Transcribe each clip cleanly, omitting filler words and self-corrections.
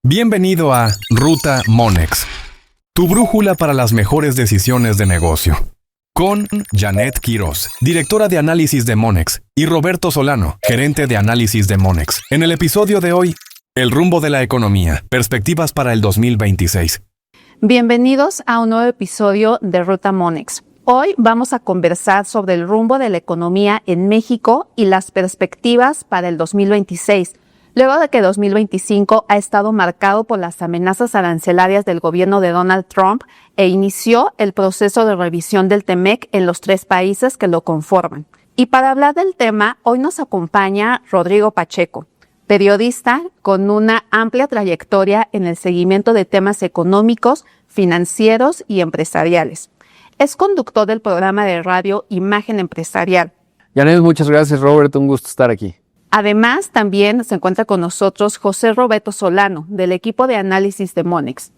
Bienvenido a Ruta Monex, tu brújula para las mejores decisiones de negocio. Con Janet Quiroz, directora de análisis de Monex, y Roberto Solano, gerente de análisis de Monex. En el episodio de hoy, el rumbo de la economía, perspectivas para el 2026. Bienvenidos a un nuevo episodio de Ruta Monex. Hoy vamos a conversar sobre el rumbo de la economía en México y las perspectivas para el 2026. Luego de que 2025 ha estado marcado por las amenazas arancelarias del gobierno de Donald Trump e inició el proceso de revisión del TEMEC en los 3 países que lo conforman. Y para hablar del tema, hoy nos acompaña Rodrigo Pacheco, periodista con una amplia trayectoria en el seguimiento de temas económicos, financieros y empresariales. Es conductor del programa de radio Imagen Empresarial. Janet, muchas gracias, Robert. Un gusto estar aquí. Además, también se encuentra con nosotros José Roberto Solano, del equipo de análisis de Monex.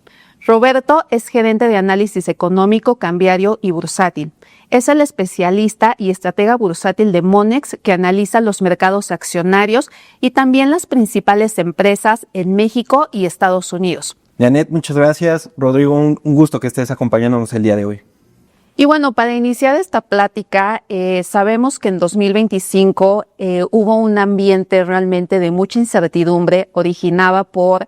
Roberto es gerente de análisis económico, cambiario y bursátil. Es el especialista y estratega bursátil de Monex que analiza los mercados accionarios y también las principales empresas en México y Estados Unidos. Janet, muchas gracias. Rodrigo, un gusto que estés acompañándonos el día de hoy. Y bueno, para iniciar esta plática, sabemos que en 2025 hubo un ambiente realmente de mucha incertidumbre, originada por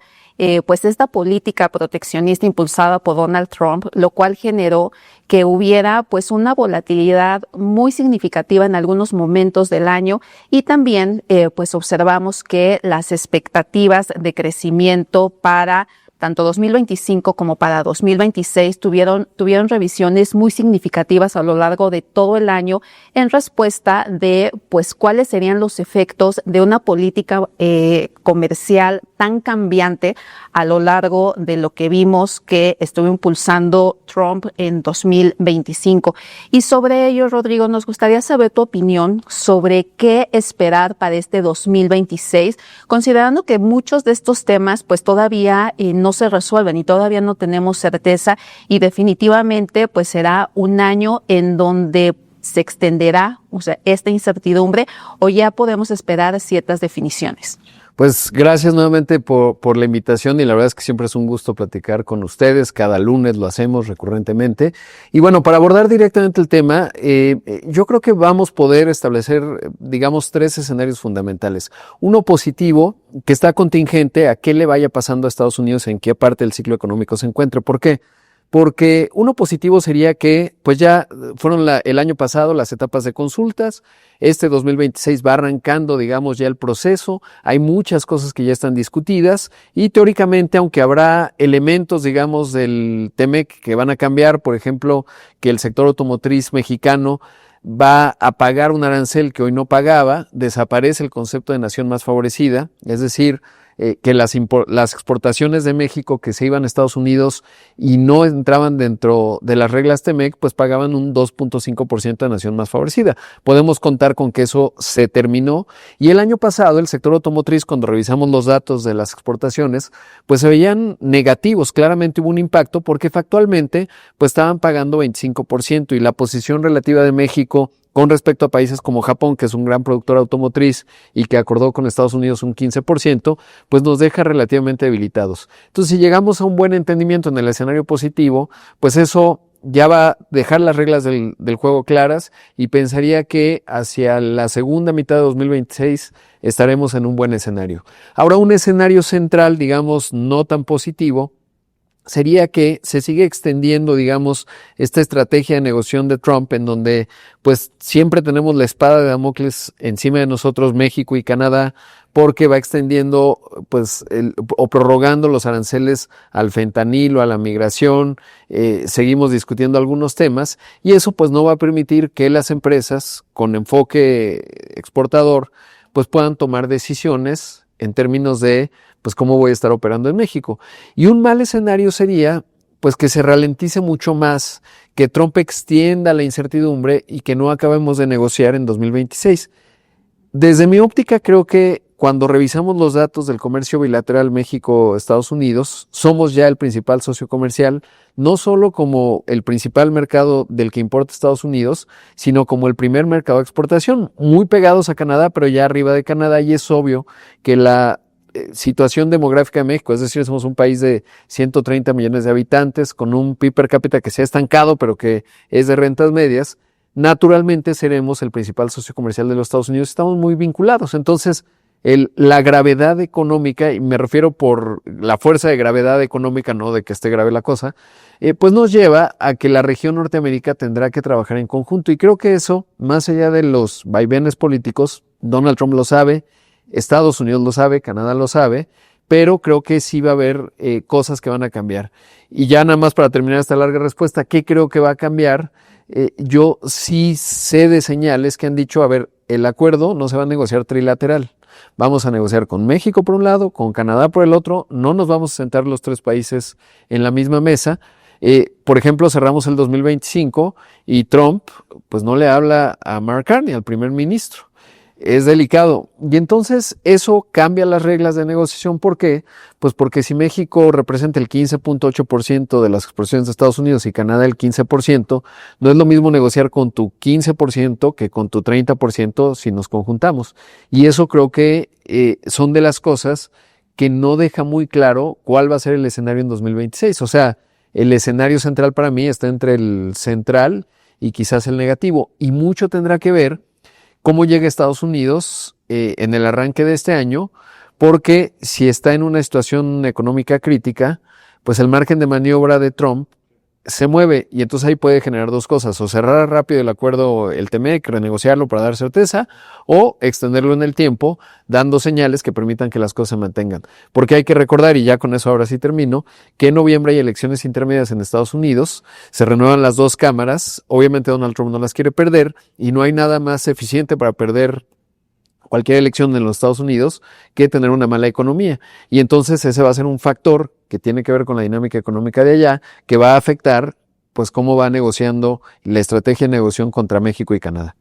pues esta política proteccionista impulsada por Donald Trump, lo cual generó que hubiera pues una volatilidad muy significativa en algunos momentos del año y también pues observamos que las expectativas de crecimiento para tanto 2025 como para 2026 tuvieron revisiones muy significativas a lo largo de todo el año en respuesta de pues cuáles serían los efectos de una política comercial tan cambiante a lo largo de lo que vimos que estuvo impulsando Trump en 2025. Y sobre ello, Rodrigo, nos gustaría saber tu opinión sobre qué esperar para este 2026, considerando que muchos de estos temas pues todavía no se resuelven y todavía no tenemos certeza y definitivamente pues será un año en donde se extenderá, o sea, esta incertidumbre o ya podemos esperar ciertas definiciones. Pues gracias nuevamente por la invitación y la verdad es que siempre es un gusto platicar con ustedes. Cada lunes lo hacemos recurrentemente. Y bueno, para abordar directamente el tema, yo creo que vamos a poder establecer, digamos, 3 escenarios fundamentales. Uno positivo, que está contingente a qué le vaya pasando a Estados Unidos, en qué parte del ciclo económico se encuentre. ¿Por qué? Porque uno positivo sería que pues ya fueron el año pasado las etapas de consultas, este 2026 va arrancando digamos ya el proceso, hay muchas cosas que ya están discutidas y teóricamente aunque habrá elementos digamos del TEMEC que van a cambiar, por ejemplo que el sector automotriz mexicano va a pagar un arancel que hoy no pagaba, desaparece el concepto de nación más favorecida, es decir, que las exportaciones de México que se iban a Estados Unidos y no entraban dentro de las reglas TEMEC, pues pagaban un 2.5% de nación más favorecida. Podemos contar con que eso se terminó y el año pasado el sector automotriz, cuando revisamos los datos de las exportaciones, pues se veían negativos. Claramente hubo un impacto porque factualmente pues estaban pagando 25% y la posición relativa de México con respecto a países como Japón, que es un gran productor automotriz y que acordó con Estados Unidos un 15%, pues nos deja relativamente debilitados. Entonces, si llegamos a un buen entendimiento en el escenario positivo, pues eso ya va a dejar las reglas del juego claras y pensaría que hacia la segunda mitad de 2026 estaremos en un buen escenario. Ahora, un escenario central, digamos, no tan positivo, sería que se sigue extendiendo, digamos, esta estrategia de negociación de Trump en donde pues siempre tenemos la espada de Damocles encima de nosotros, México y Canadá, porque va extendiendo pues o prorrogando los aranceles al fentanilo, a la migración, seguimos discutiendo algunos temas y eso pues no va a permitir que las empresas con enfoque exportador pues puedan tomar decisiones en términos de pues cómo voy a estar operando en México. Y un mal escenario sería pues que se ralentice mucho más, que Trump extienda la incertidumbre y que no acabemos de negociar en 2026. Desde mi óptica creo que cuando revisamos los datos del comercio bilateral México-Estados Unidos, somos ya el principal socio comercial, no solo como el principal mercado del que importa Estados Unidos, sino como el primer mercado de exportación, muy pegados a Canadá, pero ya arriba de Canadá, y es obvio que la situación demográfica de México, es decir, somos un país de 130 millones de habitantes, con un PIB per cápita que se ha estancado, pero que es de rentas medias, naturalmente seremos el principal socio comercial de los Estados Unidos, estamos muy vinculados. Entonces, la gravedad económica, y me refiero por la fuerza de gravedad económica, no de que esté grave la cosa, pues nos lleva a que la región Norteamérica tendrá que trabajar en conjunto. Y creo que eso, más allá de los vaivenes políticos, Donald Trump lo sabe, Estados Unidos lo sabe, Canadá lo sabe, pero creo que sí va a haber cosas que van a cambiar. Y ya nada más para terminar esta larga respuesta, ¿qué creo que va a cambiar? Yo sí sé de señales que han dicho, a ver, el acuerdo no se va a negociar trilateral. Vamos a negociar con México por un lado, con Canadá por el otro, no nos vamos a sentar los tres países en la misma mesa. Por ejemplo, cerramos el 2025 y Trump pues no le habla a Mark Carney, al primer ministro. Es delicado. Y entonces eso cambia las reglas de negociación. ¿Por qué? Pues porque si México representa el 15.8% de las exportaciones de Estados Unidos y Canadá el 15%, no es lo mismo negociar con tu 15% que con tu 30% si nos conjuntamos. Y eso creo que son de las cosas que no deja muy claro cuál va a ser el escenario en 2026. O sea, el escenario central para mí está entre el central y quizás el negativo. Y mucho tendrá que ver cómo llega Estados Unidos en el arranque de este año, porque si está en una situación económica crítica, pues el margen de maniobra de Trump se mueve y entonces ahí puede generar dos cosas, o cerrar rápido el acuerdo, el TEMEC, renegociarlo para dar certeza, o extenderlo en el tiempo, dando señales que permitan que las cosas se mantengan. Porque hay que recordar, y ya con eso ahora sí termino, que en noviembre hay elecciones intermedias en Estados Unidos, se renuevan las dos cámaras, obviamente Donald Trump no las quiere perder, y no hay nada más eficiente para perder cualquier elección en los Estados Unidos que tener una mala economía. Y entonces ese va a ser un factor que tiene que ver con la dinámica económica de allá, que va a afectar pues cómo va negociando la estrategia de negociación contra México y Canadá.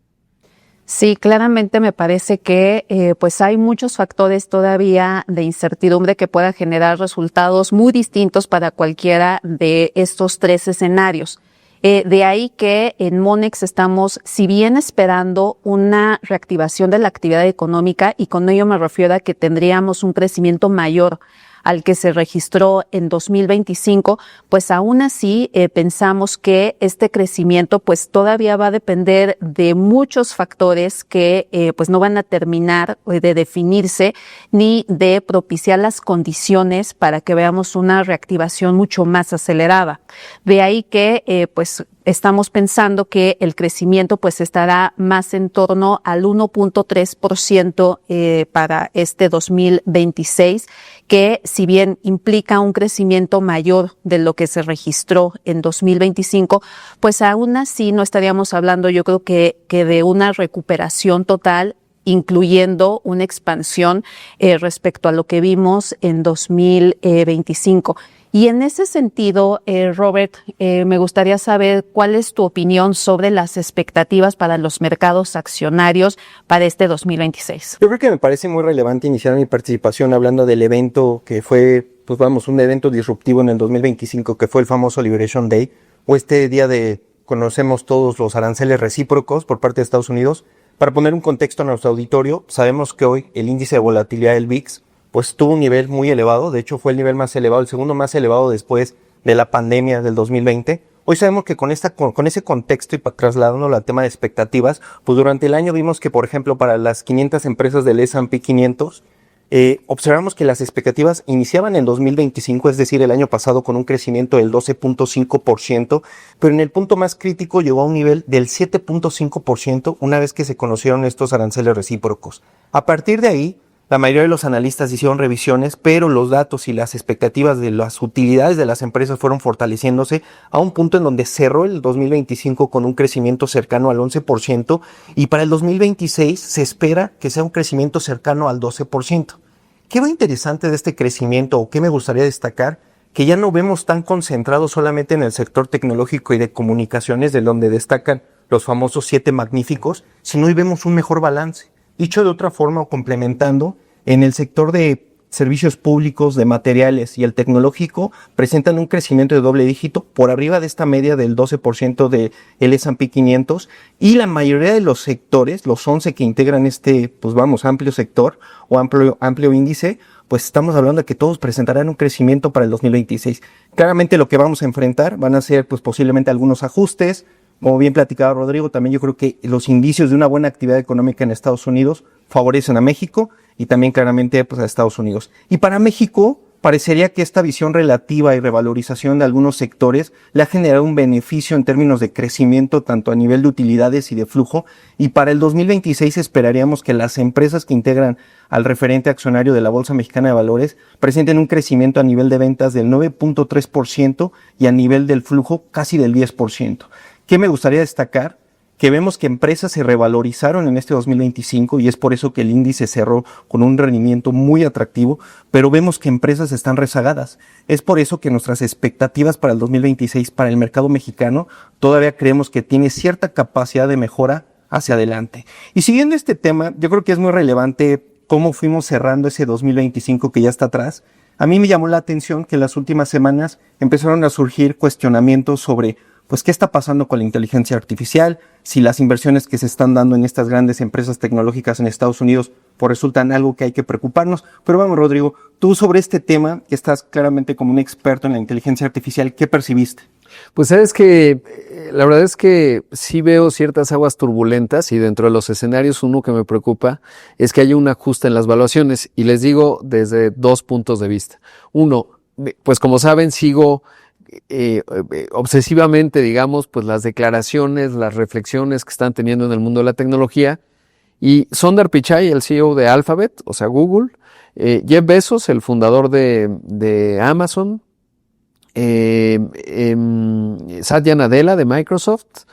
Sí, claramente me parece que pues hay muchos factores todavía de incertidumbre que puedan generar resultados muy distintos para cualquiera de estos tres escenarios. De ahí que en Monex estamos, si bien esperando una reactivación de la actividad económica, y con ello me refiero a que tendríamos un crecimiento mayor al que se registró en 2025, pues aún así pensamos que este crecimiento pues todavía va a depender de muchos factores que pues no van a terminar de definirse ni de propiciar las condiciones para que veamos una reactivación mucho más acelerada. De ahí que pues estamos pensando que el crecimiento pues estará más en torno al 1.3% para este 2026, que si bien implica un crecimiento mayor de lo que se registró en 2025, pues aún así no estaríamos hablando, yo creo que de una recuperación total, incluyendo una expansión respecto a lo que vimos en 2025. Y en ese sentido, Robert, me gustaría saber cuál es tu opinión sobre las expectativas para los mercados accionarios para este 2026. Yo creo que me parece muy relevante iniciar mi participación hablando del evento que fue, pues vamos, un evento disruptivo en el 2025, que fue el famoso Liberation Day, o este día de, conocemos todos los aranceles recíprocos por parte de Estados Unidos. Para poner un contexto a nuestro auditorio, sabemos que hoy el índice de volatilidad del VIX pues tuvo un nivel muy elevado, de hecho fue el nivel más elevado, el segundo más elevado después de la pandemia del 2020. Hoy sabemos que con ese contexto y trasladándolo al tema de expectativas, pues durante el año vimos que, por ejemplo, para las 500 empresas del S&P 500, observamos que las expectativas iniciaban en 2025, es decir, el año pasado, con un crecimiento del 12.5%, pero en el punto más crítico llegó a un nivel del 7.5% una vez que se conocieron estos aranceles recíprocos. A partir de ahí, la mayoría de los analistas hicieron revisiones, pero los datos y las expectativas de las utilidades de las empresas fueron fortaleciéndose a un punto en donde cerró el 2025 con un crecimiento cercano al 11%, y para el 2026 se espera que sea un crecimiento cercano al 12%. ¿Qué va interesante de este crecimiento o qué me gustaría destacar? Que ya no vemos tan concentrado solamente en el sector tecnológico y de comunicaciones, de donde destacan los famosos 7 magníficos, sino hoy vemos un mejor balance. Dicho de otra forma o complementando, en el sector de servicios públicos, de materiales y el tecnológico presentan un crecimiento de doble dígito por arriba de esta media del 12% del S&P 500, y la mayoría de los sectores, los 11 que integran este, pues vamos, amplio sector o amplio índice, pues estamos hablando de que todos presentarán un crecimiento para el 2026. Claramente lo que vamos a enfrentar van a ser pues posiblemente algunos ajustes. Como bien platicaba Rodrigo, también yo creo que los indicios de una buena actividad económica en Estados Unidos favorecen a México y también claramente pues a Estados Unidos. Y para México parecería que esta visión relativa y revalorización de algunos sectores le ha generado un beneficio en términos de crecimiento tanto a nivel de utilidades y de flujo, y para el 2026 esperaríamos que las empresas que integran al referente accionario de la Bolsa Mexicana de Valores presenten un crecimiento a nivel de ventas del 9.3% y a nivel del flujo casi del 10%. ¿Qué me gustaría destacar? Que vemos que empresas se revalorizaron en este 2025 y es por eso que el índice cerró con un rendimiento muy atractivo, pero vemos que empresas están rezagadas. Es por eso que nuestras expectativas para el 2026 para el mercado mexicano todavía creemos que tiene cierta capacidad de mejora hacia adelante. Y siguiendo este tema, yo creo que es muy relevante cómo fuimos cerrando ese 2025 que ya está atrás. A mí me llamó la atención que en las últimas semanas empezaron a surgir cuestionamientos sobre pues qué está pasando con la inteligencia artificial, si las inversiones que se están dando en estas grandes empresas tecnológicas en Estados Unidos pues resultan algo que hay que preocuparnos. Pero vamos, Rodrigo, tú sobre este tema, que estás claramente como un experto en la inteligencia artificial, ¿qué percibiste? Pues sabes que la verdad es que sí veo ciertas aguas turbulentas y dentro de los escenarios uno que me preocupa es que haya un ajuste en las valuaciones y les digo desde dos puntos de vista. Uno, pues como saben sigo obsesivamente, digamos, pues las declaraciones, las reflexiones que están teniendo en el mundo de la tecnología. Y Sundar Pichai, el CEO de Alphabet, o sea, Google, Jeff Bezos, el fundador de Amazon, Satya Nadella de Microsoft,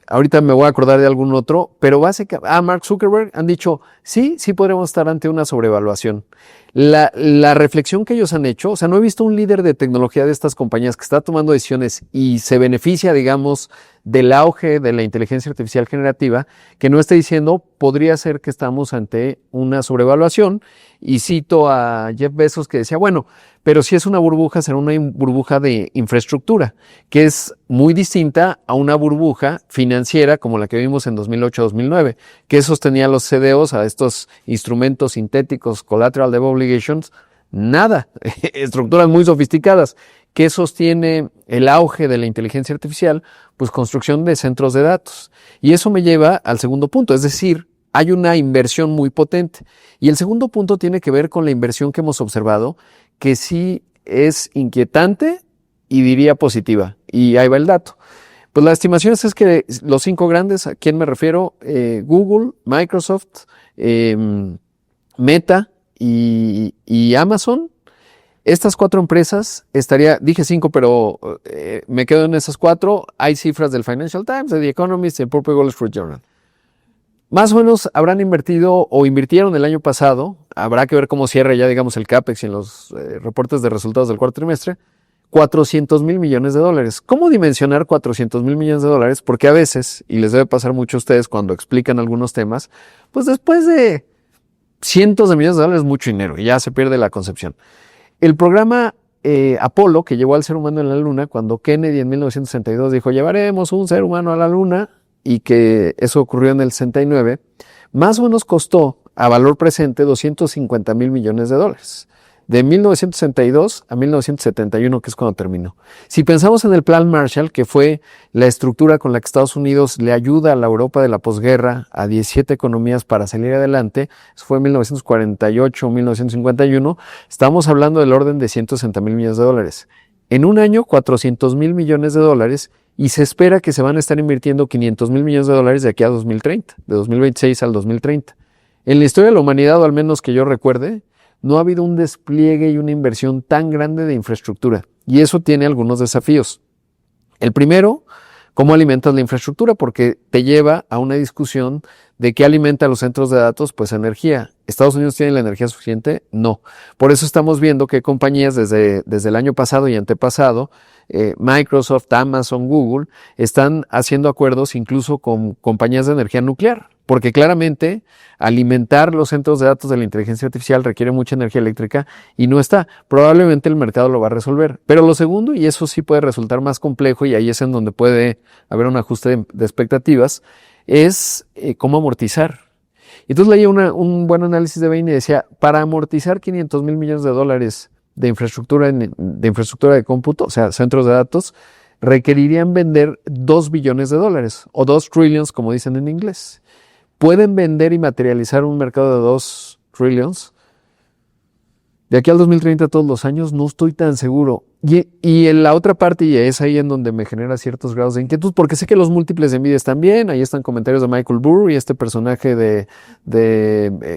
ahorita me voy a acordar de algún otro, pero básicamente, Mark Zuckerberg han dicho, sí podremos estar ante una sobrevaluación. La reflexión que ellos han hecho, o sea, no he visto un líder de tecnología de estas compañías que está tomando decisiones y se beneficia, digamos, del auge de la inteligencia artificial generativa, que no esté diciendo, podría ser que estamos ante una sobrevaluación. Y cito a Jeff Bezos que decía, bueno, pero si es una burbuja, será una burbuja de infraestructura, que es muy distinta a una burbuja financiera como la que vimos en 2008-2009, que sostenía los CDOs, a estos instrumentos sintéticos, Collateral Debt Obligations, nada, estructuras muy sofisticadas. ¿Qué sostiene el auge de la inteligencia artificial? Pues construcción de centros de datos. Y eso me lleva al segundo punto, es decir, hay una inversión muy potente. Y el segundo punto tiene que ver con la inversión que hemos observado, que sí es inquietante y diría positiva. Y ahí va el dato. Pues la estimación es que los 5 grandes, ¿a quién me refiero? Google, Microsoft, Meta y Amazon. Estas 4 empresas dije 5, pero me quedo en esas 4. Hay cifras del Financial Times, de The Economist y el propio Wall Street Journal. Más o menos habrán invertido o invirtieron el año pasado, habrá que ver cómo cierra ya digamos el CAPEX y en los reportes de resultados del cuarto trimestre, $400 mil millones. ¿Cómo dimensionar $400 mil millones? Porque a veces, y les debe pasar mucho a ustedes cuando explican algunos temas, pues después de cientos de millones de dólares es mucho dinero y ya se pierde la concepción. El programa Apolo, que llevó al ser humano en la Luna, cuando Kennedy en 1962 dijo, llevaremos un ser humano a la Luna, y que eso ocurrió en el 69, más o menos costó a valor presente $250 mil millones. De 1962 a 1971, que es cuando terminó. Si pensamos en el Plan Marshall, que fue la estructura con la que Estados Unidos le ayuda a la Europa de la posguerra, a 17 economías para salir adelante, eso fue en 1948 o 1951, estamos hablando del orden de $160 mil millones. En un año, $400 mil millones, y se espera que se van a estar invirtiendo $500 mil millones de aquí a 2030, de 2026 al 2030. En la historia de la humanidad, o al menos que yo recuerde, no ha habido un despliegue y una inversión tan grande de infraestructura. Y eso tiene algunos desafíos. El primero, ¿cómo alimentas la infraestructura? Porque te lleva a una discusión de qué alimenta los centros de datos, pues energía. ¿Estados Unidos tiene la energía suficiente? No. Por eso estamos viendo que compañías desde el año pasado y antepasado, Microsoft, Amazon, Google, están haciendo acuerdos incluso con compañías de energía nuclear. Porque claramente alimentar los centros de datos de la inteligencia artificial requiere mucha energía eléctrica y no está. Probablemente el mercado lo va a resolver. Pero lo segundo, y eso sí puede resultar más complejo y ahí es en donde puede haber un ajuste de expectativas, es cómo amortizar. Entonces leía un buen análisis de Bain y decía, para amortizar $500 mil millones de infraestructura de cómputo, o sea, centros de datos, requerirían vender $2 billones o 2 trillions, como dicen en inglés. ¿Pueden vender y materializar un mercado de 2 trillions? De aquí al 2030 todos los años, no estoy tan seguro. Y en la otra parte, y es ahí en donde me genera ciertos grados de inquietud, porque sé que los múltiples de Nvidia están bien, ahí están comentarios de Michael Burry, este personaje de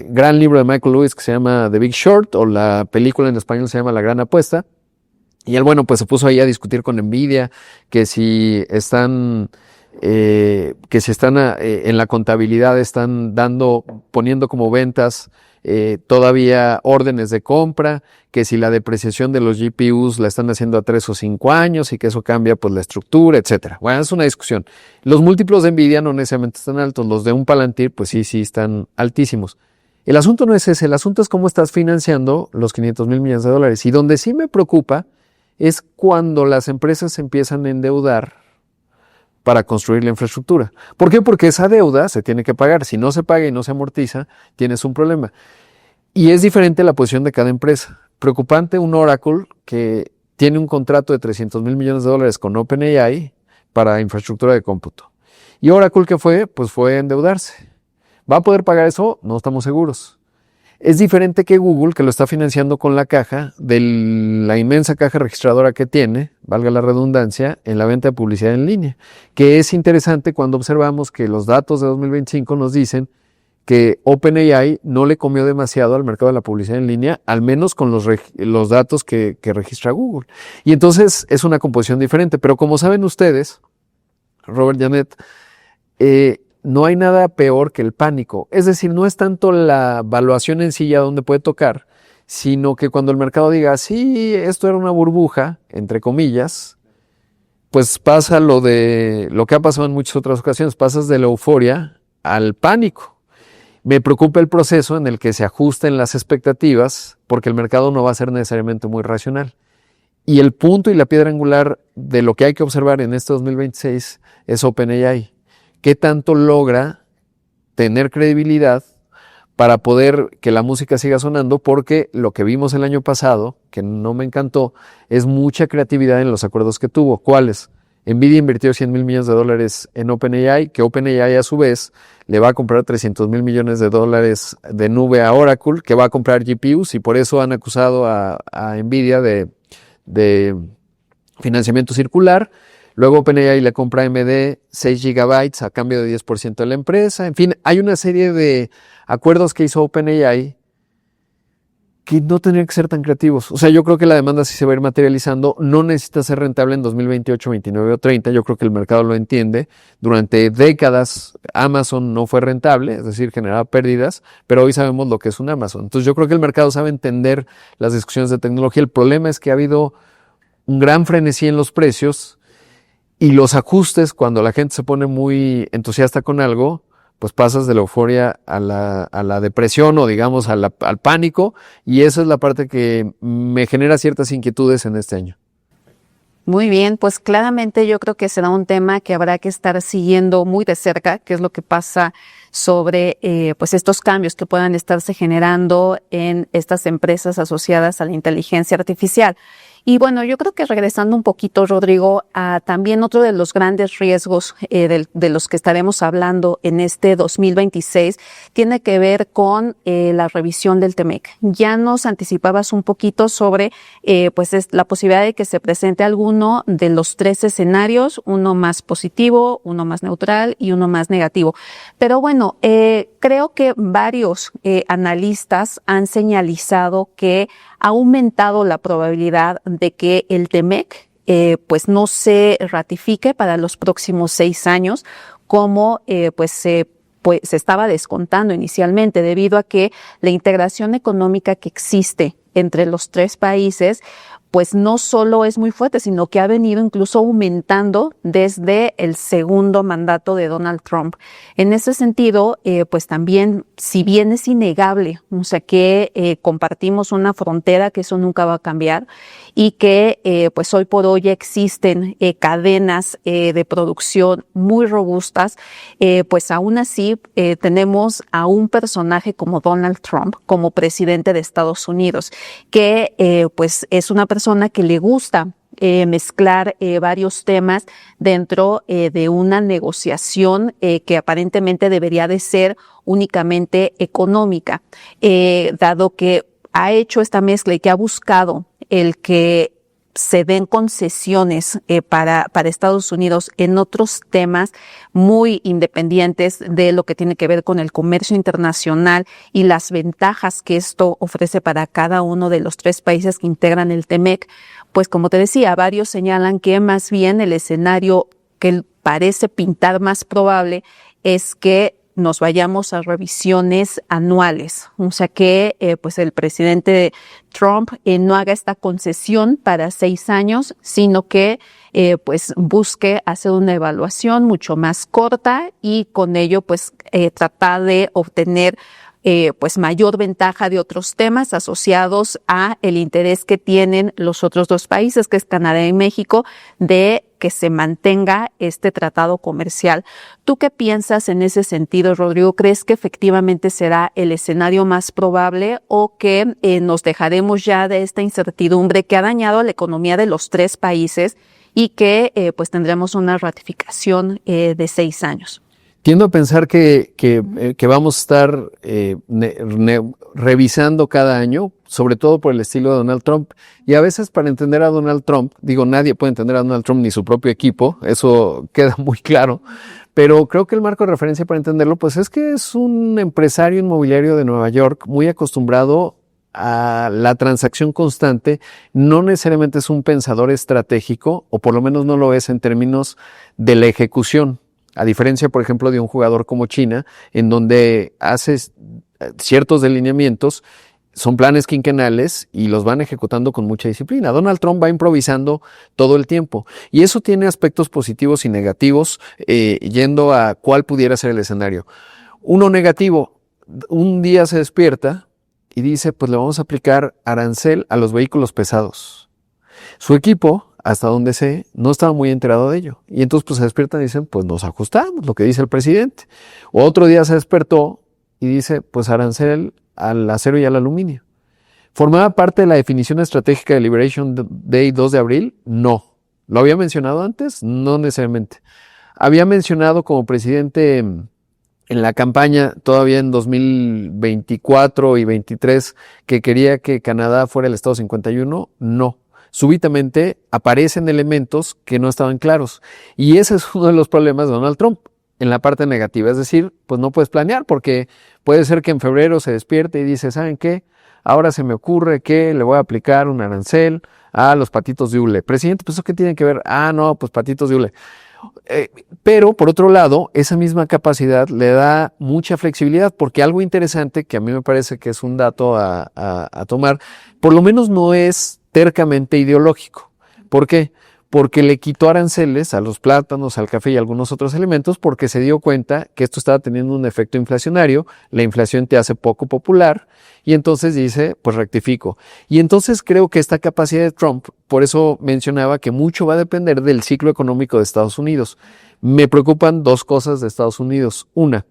gran libro de Michael Lewis que se llama The Big Short, o la película en español se llama La Gran Apuesta. Y él, bueno, pues se puso ahí a discutir con Nvidia que si están en la contabilidad están poniendo como ventas todavía órdenes de compra, que si la depreciación de los GPUs la están haciendo a 3 o 5 años y que eso cambia pues la estructura, etcétera. Bueno, es una discusión. Los múltiplos de Nvidia no necesariamente están altos, los de un Palantir pues sí están altísimos. El asunto no es ese, el asunto es cómo estás financiando los $500 mil millones. Y donde sí me preocupa es cuando las empresas se empiezan a endeudar para construir la infraestructura. ¿Por qué? Porque esa deuda se tiene que pagar. Si no se paga y no se amortiza, tienes un problema. Y es diferente la posición de cada empresa. Preocupante un Oracle que tiene un contrato de $300 mil millones con OpenAI para infraestructura de cómputo. ¿Y Oracle qué fue? Pues fue a endeudarse. ¿Va a poder pagar eso? No estamos seguros. Es diferente que Google, que lo está financiando con la caja, de la inmensa caja registradora que tiene, valga la redundancia, en la venta de publicidad en línea, que es interesante cuando observamos que los datos de 2025 nos dicen que OpenAI no le comió demasiado al mercado de la publicidad en línea, al menos con los datos que registra Google. Y entonces es una composición diferente, pero como saben ustedes, Robert, Janet, no hay nada peor que el pánico. Es decir, no es tanto la valuación en sí ya donde puede tocar, sino que cuando el mercado diga, sí, esto era una burbuja, entre comillas, pues pasa lo que ha pasado en muchas otras ocasiones, pasas de la euforia al pánico. Me preocupa el proceso en el que se ajusten las expectativas, porque el mercado no va a ser necesariamente muy racional. Y el punto y la piedra angular de lo que hay que observar en este 2026 es OpenAI. ¿Qué tanto logra tener credibilidad para poder que la música siga sonando? Porque lo que vimos el año pasado, que no me encantó, es mucha creatividad en los acuerdos que tuvo. ¿Cuáles? Nvidia invirtió $100 mil millones en OpenAI, que OpenAI a su vez le va a comprar $300 mil millones de nube a Oracle, que va a comprar GPUs, y por eso han acusado a Nvidia de financiamiento circular. Luego OpenAI le compra a AMD 6 gigabytes a cambio de 10% de la empresa. En fin, hay una serie de acuerdos que hizo OpenAI que no tendrían que ser tan creativos. O sea, yo creo que la demanda sí se va a ir materializando. No necesita ser rentable en 2028, 29 o 30. Yo creo que el mercado lo entiende. Durante décadas Amazon no fue rentable, es decir, generaba pérdidas, pero hoy sabemos lo que es un Amazon. Entonces yo creo que el mercado sabe entender las discusiones de tecnología. El problema es que ha habido un gran frenesí en los precios. Y los ajustes, cuando la gente se pone muy entusiasta con algo, pues pasas de la euforia a la depresión o digamos al pánico, y esa es la parte que me genera ciertas inquietudes en este año. Muy bien, pues claramente yo creo que será un tema que habrá que estar siguiendo muy de cerca, qué es lo que pasa sobre pues estos cambios que puedan estarse generando en estas empresas asociadas a la inteligencia artificial. Y bueno, yo creo que regresando un poquito, Rodrigo, a también otro de los grandes riesgos de los que estaremos hablando en este 2026 tiene que ver con la revisión del TEMEC. Ya nos anticipabas un poquito sobre pues es la posibilidad de que se presente alguno de los 3 escenarios, uno más positivo, uno más neutral y uno más negativo. Pero bueno, creo que varios analistas han señalizado que ha aumentado la probabilidad de que el TEMEC pues no se ratifique para los próximos 6 años como pues se estaba descontando inicialmente, debido a que la integración económica que existe entre los 3 países pues no solo es muy fuerte, sino que ha venido incluso aumentando desde el segundo mandato de Donald Trump. En ese sentido, pues también, si bien es innegable, o sea, que compartimos una frontera, que eso nunca va a cambiar, y que pues hoy por hoy existen cadenas de producción muy robustas, pues aún así tenemos a un personaje como Donald Trump como presidente de Estados Unidos, que pues es una persona que le gusta mezclar varios temas dentro de una negociación que aparentemente debería de ser únicamente económica, dado que ha hecho esta mezcla y que ha buscado el que se den concesiones para Estados Unidos en otros temas muy independientes de lo que tiene que ver con el comercio internacional y las ventajas que esto ofrece para cada uno de los 3 países que integran el TEMEC. Pues como te decía, varios señalan que más bien el escenario que parece pintar más probable es que nos vayamos a revisiones anuales, o sea que pues el presidente Trump no haga esta concesión para 6 años, sino que pues busque hacer una evaluación mucho más corta y con ello pues tratar de obtener pues mayor ventaja de otros temas asociados a el interés que tienen los otros 2 países, que es Canadá y México, de que se mantenga este tratado comercial. ¿Tú qué piensas en ese sentido, Rodrigo? ¿Crees que efectivamente será el escenario más probable o que nos dejaremos ya de esta incertidumbre que ha dañado a la economía de los 3 países y que pues tendremos una ratificación de 6 años? Tiendo a pensar que vamos a estar revisando cada año, sobre todo por el estilo de Donald Trump. Y a veces para entender a Donald Trump, digo, nadie puede entender a Donald Trump ni su propio equipo, eso queda muy claro. Pero creo que el marco de referencia para entenderlo, pues es que es un empresario inmobiliario de Nueva York muy acostumbrado a la transacción constante. No necesariamente es un pensador estratégico, o por lo menos no lo es en términos de la ejecución. A diferencia, por ejemplo, de un jugador como China, en donde hace ciertos delineamientos, son planes quinquenales y los van ejecutando con mucha disciplina. Donald Trump va improvisando todo el tiempo y eso tiene aspectos positivos y negativos, yendo a cuál pudiera ser el escenario. Uno negativo, un día se despierta y dice, pues le vamos a aplicar arancel a los vehículos pesados. Su equipo, hasta donde sé, no estaba muy enterado de ello. Y entonces pues se despiertan y dicen, pues nos ajustamos, lo que dice el presidente. O otro día se despertó y dice, pues arancel al acero y al aluminio. ¿Formaba parte de la definición estratégica de Liberation Day 2 de abril? No. ¿Lo había mencionado antes? No necesariamente. Había mencionado como presidente en la campaña, todavía en 2024 y 23, que quería que Canadá fuera el Estado 51. No. Súbitamente aparecen elementos que no estaban claros. Y ese es uno de los problemas de Donald Trump en la parte negativa. Es decir, pues no puedes planear porque puede ser que en febrero se despierte y dice, ¿saben qué? Ahora se me ocurre que le voy a aplicar un arancel a los patitos de hule. Presidente, pues ¿eso qué tiene que ver? Ah, no, pues patitos de hule. Pero por otro lado, esa misma capacidad le da mucha flexibilidad, porque algo interesante que a mí me parece que es un dato a tomar, por lo menos no es tercamente ideológico. ¿Por qué? Porque le quitó aranceles a los plátanos, al café y algunos otros elementos, porque se dio cuenta que esto estaba teniendo un efecto inflacionario, la inflación te hace poco popular, y entonces dice, pues rectifico. Y entonces creo que esta capacidad de Trump, por eso mencionaba que mucho va a depender del ciclo económico de Estados Unidos. Me preocupan 2 cosas de Estados Unidos. Una,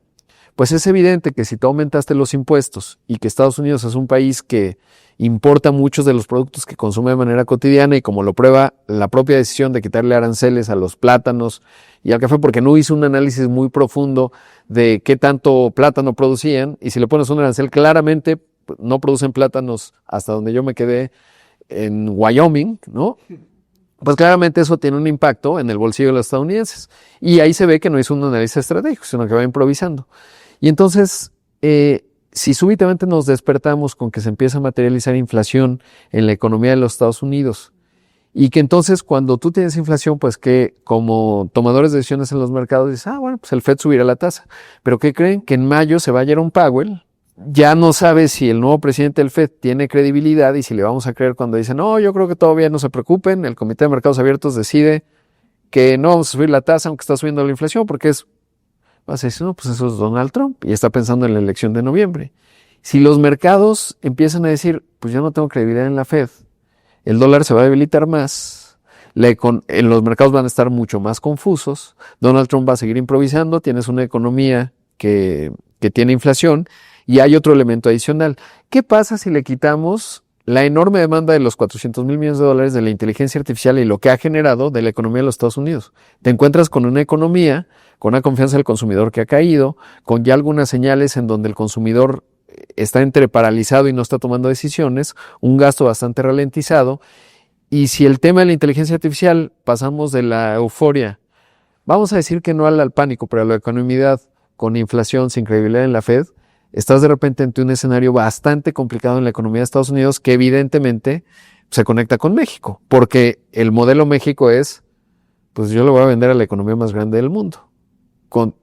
pues es evidente que si tú aumentaste los impuestos y que Estados Unidos es un país que importa muchos de los productos que consume de manera cotidiana, y como lo prueba la propia decisión de quitarle aranceles a los plátanos y al café, porque no hizo un análisis muy profundo de qué tanto plátano producían, y si le pones un arancel, claramente no producen plátanos hasta donde yo me quedé en Wyoming, ¿no? Pues claramente eso tiene un impacto en el bolsillo de los estadounidenses. Y ahí se ve que no hizo un análisis estratégico, sino que va improvisando. Y entonces, si súbitamente nos despertamos con que se empieza a materializar inflación en la economía de los Estados Unidos, y que entonces cuando tú tienes inflación, pues que como tomadores de decisiones en los mercados dices, bueno, pues el Fed subirá la tasa. Pero ¿qué creen? Que en mayo se va Jerome Powell, ya no sabe si el nuevo presidente del FED tiene credibilidad y si le vamos a creer cuando dice, no, yo creo que todavía no se preocupen, el Comité de Mercados Abiertos decide que no vamos a subir la tasa aunque está subiendo la inflación porque vas a decir, no, pues eso es Donald Trump y está pensando en la elección de noviembre. Si los mercados empiezan a decir, pues yo no tengo credibilidad en la FED, el dólar se va a debilitar más, en los mercados van a estar mucho más confusos, Donald Trump va a seguir improvisando, tienes una economía que tiene inflación y hay otro elemento adicional. ¿Qué pasa si le quitamos la enorme demanda de los 400 mil millones de dólares de la inteligencia artificial y lo que ha generado de la economía de los Estados Unidos? Te encuentras con una economía, con una confianza del consumidor que ha caído, con ya algunas señales en donde el consumidor está entre paralizado y no está tomando decisiones, un gasto bastante ralentizado. Y si el tema de la inteligencia artificial pasamos de la euforia, vamos a decir que no al pánico, pero a la economía con inflación sin credibilidad en la Fed, estás de repente ante un escenario bastante complicado en la economía de Estados Unidos que evidentemente se conecta con México, porque el modelo México es, pues yo lo voy a vender a la economía más grande del mundo.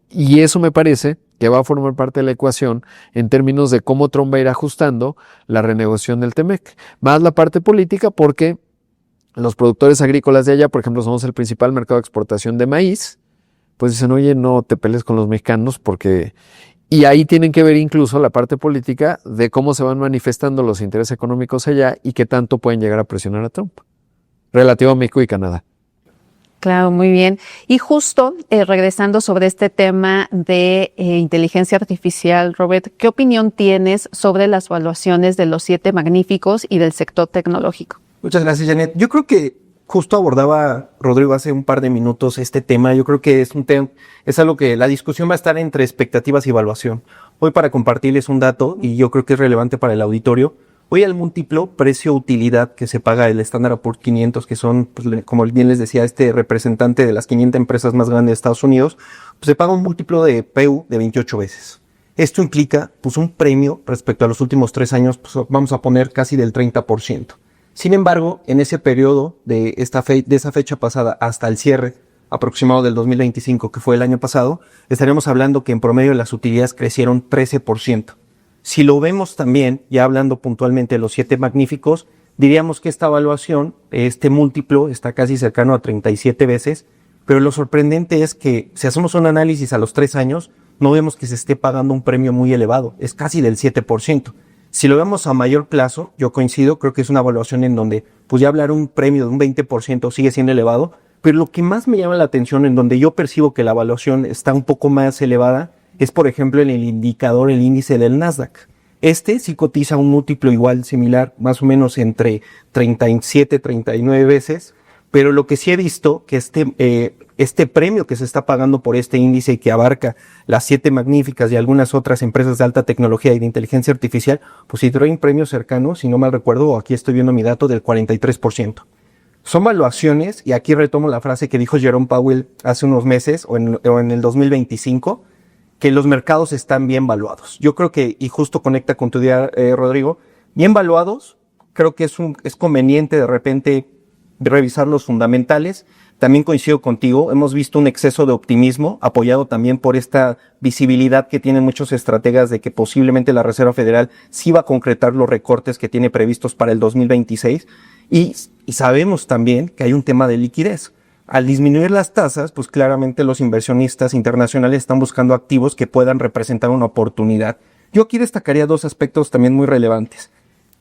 Y eso me parece que va a formar parte de la ecuación en términos de cómo Trump va a ir ajustando la renegociación del TEMEC. Más la parte política porque los productores agrícolas de allá, por ejemplo, somos el principal mercado de exportación de maíz, pues dicen, oye, no te pelees con los mexicanos porque... Y ahí tienen que ver incluso la parte política de cómo se van manifestando los intereses económicos allá y qué tanto pueden llegar a presionar a Trump, relativo a México y Canadá. Claro, muy bien. Y justo regresando sobre este tema de inteligencia artificial, Robert, ¿qué opinión tienes sobre las valuaciones de los 7 magníficos y del sector tecnológico? Muchas gracias, Janet. Yo creo que justo abordaba Rodrigo hace un par de minutos este tema. Yo creo que es algo que la discusión va a estar entre expectativas y evaluación. Hoy para compartirles un dato, y yo creo que es relevante para el auditorio, hoy el múltiplo precio-utilidad que se paga el Standard & Poor's 500, que son, pues, como bien les decía, este representante de las 500 empresas más grandes de Estados Unidos, pues se paga un múltiplo de PU de 28 veces. Esto implica, pues, un premio respecto a los últimos 3 años, pues, vamos a poner casi del 30%. Sin embargo, en ese periodo de esa fecha pasada hasta el cierre aproximado del 2025, que fue el año pasado, estaríamos hablando que en promedio las utilidades crecieron 13%. Si lo vemos también, ya hablando puntualmente de los 7 magníficos, diríamos que esta evaluación, este múltiplo, está casi cercano a 37 veces, pero lo sorprendente es que si hacemos un análisis a los 3 años, no vemos que se esté pagando un premio muy elevado, es casi del 7%. Si lo vemos a mayor plazo, yo coincido, creo que es una evaluación en donde, pues ya hablar un premio de un 20% sigue siendo elevado, pero lo que más me llama la atención, en donde yo percibo que la evaluación está un poco más elevada, es por ejemplo en el indicador, el índice del Nasdaq. Este sí cotiza un múltiplo igual, similar, más o menos entre 37, 39 veces, pero lo que sí he visto, que este premio que se está pagando por este índice que abarca las 7 magníficas y algunas otras empresas de alta tecnología y de inteligencia artificial, pues sí trae un premio cercano, si no mal recuerdo, aquí estoy viendo mi dato, del 43%. Son valuaciones, y aquí retomo la frase que dijo Jerome Powell hace unos meses, o en el 2025, que los mercados están bien valuados. Yo creo que, y justo conecta con tu idea, Rodrigo, bien valuados, creo que es conveniente de repente revisar los fundamentales. También coincido contigo, hemos visto un exceso de optimismo, apoyado también por esta visibilidad que tienen muchos estrategas de que posiblemente la Reserva Federal sí va a concretar los recortes que tiene previstos para el 2026. Y sabemos también que hay un tema de liquidez. Al disminuir las tasas, pues claramente los inversionistas internacionales están buscando activos que puedan representar una oportunidad. Yo aquí destacaría 2 aspectos también muy relevantes.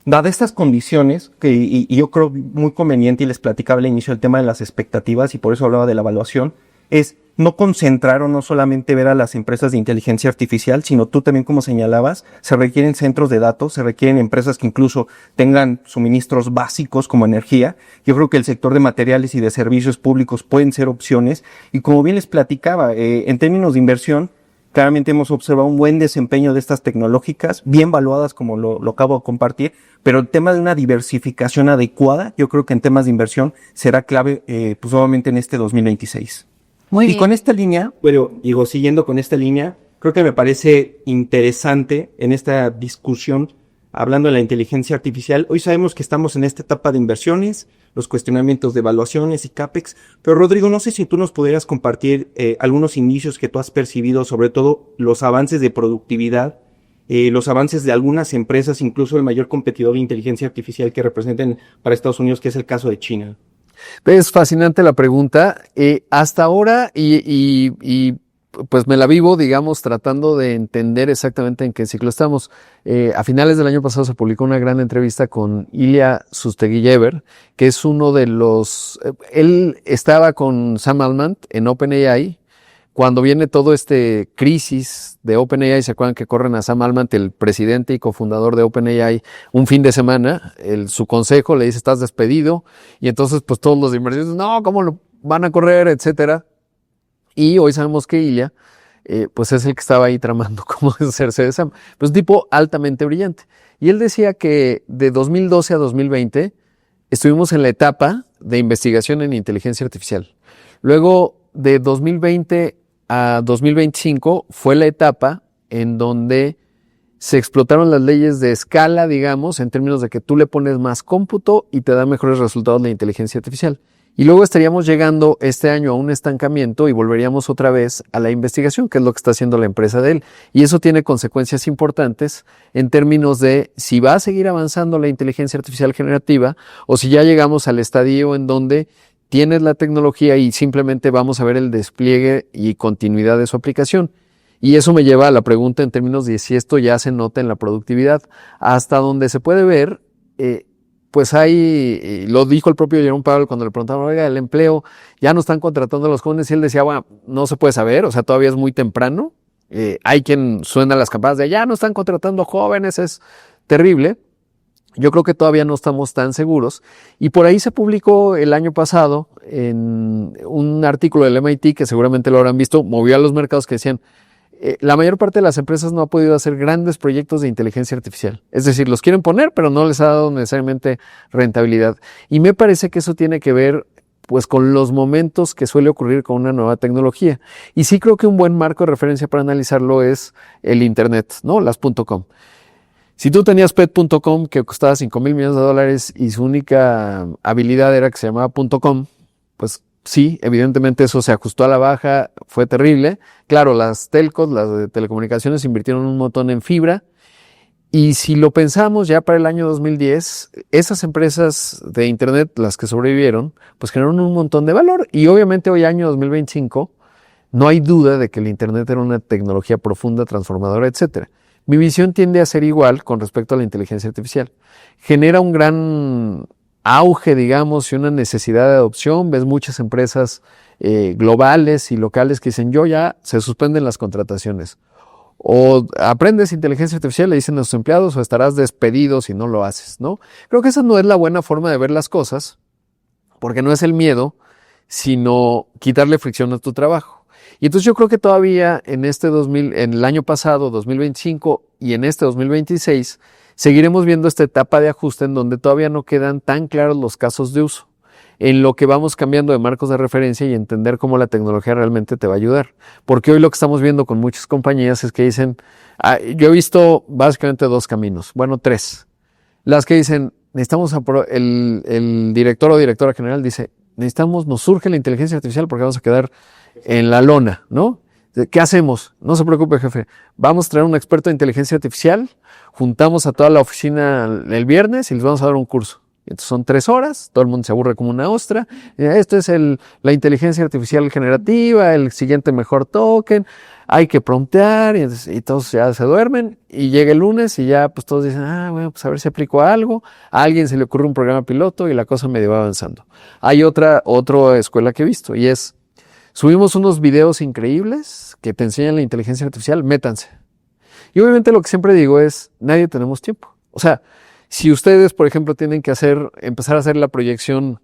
Dadas estas condiciones, y yo creo muy conveniente, y les platicaba al inicio el tema de las expectativas, y por eso hablaba de la evaluación, es no concentrar o no solamente ver a las empresas de inteligencia artificial, sino tú también, como señalabas, se requieren centros de datos, se requieren empresas que incluso tengan suministros básicos como energía. Yo creo que el sector de materiales y de servicios públicos pueden ser opciones, y como bien les platicaba, en términos de inversión, claramente hemos observado un buen desempeño de estas tecnológicas, bien valuadas como lo acabo de compartir, pero el tema de una diversificación adecuada, yo creo que en temas de inversión será clave, pues obviamente en este 2026. Muy bien. Y con esta línea, bueno, siguiendo con esta línea, creo que me parece interesante en esta discusión, hablando de la inteligencia artificial. Hoy sabemos que estamos en esta etapa de inversiones, los cuestionamientos de evaluaciones y CAPEX, pero Rodrigo, no sé si tú nos pudieras compartir algunos indicios que tú has percibido, sobre todo los avances de productividad los avances de algunas empresas, incluso el mayor competidor de inteligencia artificial que representen para Estados Unidos, que es el caso de China? Es fascinante la pregunta. Hasta ahora, pues me la vivo, digamos, tratando de entender exactamente en qué ciclo estamos. A finales del año pasado se publicó una gran entrevista con Ilya Sutskever, que es uno de los... él estaba con Sam Altman en OpenAI. Cuando viene todo este crisis de OpenAI, ¿se acuerdan que corren a Sam Altman, el presidente y cofundador de OpenAI, un fin de semana? Su consejo le dice, estás despedido. Y entonces, pues todos los inversores, no, ¿cómo lo van a correr? Etcétera. Y hoy sabemos que Ilya, pues es el que estaba ahí tramando cómo deshacerse de Sam. Pues un tipo altamente brillante. Y él decía que de 2012 a 2020 estuvimos en la etapa de investigación en inteligencia artificial. Luego, de 2020 a 2025 fue la etapa en donde se explotaron las leyes de escala, digamos, en términos de que tú le pones más cómputo y te da mejores resultados la inteligencia artificial. Y luego estaríamos llegando este año a un estancamiento y volveríamos otra vez a la investigación, que es lo que está haciendo la empresa de él. Y eso tiene consecuencias importantes en términos de si va a seguir avanzando la inteligencia artificial generativa o si ya llegamos al estadio en donde tienes la tecnología y simplemente vamos a ver el despliegue y continuidad de su aplicación. Y eso me lleva a la pregunta en términos de si esto ya se nota en la productividad. Hasta donde se puede ver, pues hay, lo dijo el propio Jerome Powell cuando le preguntaban, oiga, el empleo, ya no están contratando a los jóvenes, y él decía, bueno, no se puede saber, o sea, todavía es muy temprano. Hay quien suena las campanas de, ya no están contratando jóvenes, es terrible. Yo creo que todavía no estamos tan seguros. Y por ahí se publicó el año pasado en un artículo del MIT, que seguramente lo habrán visto, movió a los mercados, que decían, la mayor parte de las empresas no ha podido hacer grandes proyectos de inteligencia artificial. Es decir, los quieren poner, pero no les ha dado necesariamente rentabilidad. Y me parece que eso tiene que ver pues con los momentos que suele ocurrir con una nueva tecnología. Y sí creo que un buen marco de referencia para analizarlo es el Internet, ¿no? Las .com. Si tú tenías pet.com que costaba $5,000 millones y su única habilidad era que se llamaba .com, pues sí, evidentemente eso se ajustó a la baja, fue terrible. Claro, las telcos, las de telecomunicaciones invirtieron un montón en fibra. Y si lo pensamos ya para el año 2010, esas empresas de Internet, las que sobrevivieron, pues generaron un montón de valor. Y obviamente hoy, año 2025, no hay duda de que el Internet era una tecnología profunda, transformadora, etcétera. Mi visión tiende a ser igual con respecto a la inteligencia artificial. Genera un gran auge, digamos, y una necesidad de adopción. Ves muchas empresas globales y locales que dicen, ya se suspenden las contrataciones. O aprendes inteligencia artificial, le dicen a sus empleados, o estarás despedido si no lo haces, ¿no? Creo que esa no es la buena forma de ver las cosas, porque no es el miedo, sino quitarle fricción a tu trabajo. Y entonces yo creo que todavía en en el año pasado, 2025, y en este 2026, seguiremos viendo esta etapa de ajuste en donde todavía no quedan tan claros los casos de uso, en lo que vamos cambiando de marcos de referencia y entender cómo la tecnología realmente te va a ayudar. Porque hoy lo que estamos viendo con muchas compañías es que dicen, yo he visto básicamente dos caminos, bueno, tres. Las que dicen, necesitamos, el director o directora general dice, nos surge la inteligencia artificial porque vamos a quedar en la lona, ¿no? ¿Qué hacemos? No se preocupe, jefe. Vamos a traer un experto de inteligencia artificial, juntamos a toda la oficina el viernes y les vamos a dar un curso. Entonces son 3 horas, todo el mundo se aburre como una ostra. Esto es la inteligencia artificial generativa, el siguiente mejor token, hay que promptear y todos ya se duermen y llega el lunes y ya pues todos dicen, bueno, pues a ver si aplico algo. A alguien se le ocurre un programa piloto y la cosa medio va avanzando. Hay otra escuela que he visto y es, subimos unos videos increíbles que te enseñan la inteligencia artificial, métanse. Y obviamente lo que siempre digo es, nadie tenemos tiempo. O sea, si ustedes, por ejemplo, tienen que empezar a hacer la proyección